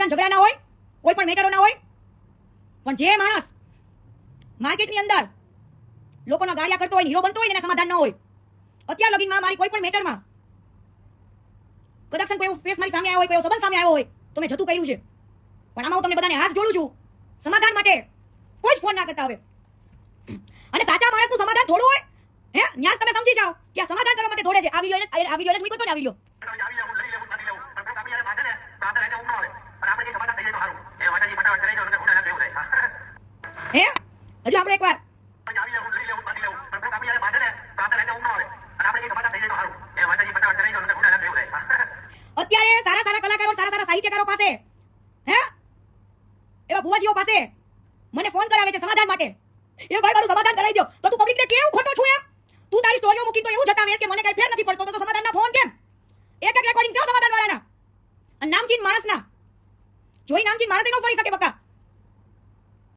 સમાધાન ઝઘડા ના હોય, કોઈ પણ મેટરો ના હોય, પણ જે માણસ માર્કેટની અંદર લોકોના ગાળિયા કરતો હોય, હીરો બનતો હોય, એના સમાધાન ન હોય. અત્યાર લગીનમાં મારી કોઈ પણ મેટરમાં કદાચ કોઈ ફેસ મારી સામે આવ્યો હોય, કોઈ સંબંધ સામે આવ્યો હોય તો મેં જતું કર્યું છે. પણ આમાં હું તમને બધાને હાથ જોડું છું, સમાધાન માટે કોઈ જ ફોન ના કરતા હવે. અને સાચા માણસનું સમાધાન થોડું હોય હે, ન્યાસ તમે સમજી જાઓ કે આ સમાધાન કરવા માટે દોડે છે. આ વિડિયો જ મૂક્યો તો ને, આ વિડિયો હે હજુ આપણે એકવાર અત્યારે સારા સારા કલાકારો, સારા સારા સાહિત્યકારો પાસે હે એવા ભુવાજીઓ પાસે મને ફોન કરાવે છે સમાધાન માટે. એ ભાઈ મારું સમાધાન કરાવી દો. તો તું પબ્લિકને કેવું ખોટો છું એમ? તું તારી સ્ટોરીઓ મૂકીને તો એવું જતાવેશ કે મને કઈ ફેર નથી પડતો, તો સમાધાનના ફોન કેમ? એક એક રેકોર્ડિંગ કેવો સમાધાન વાળાના? અને નામચીન માણસના જોઈ નામચીન માણસ નો ફરી શકે બકા.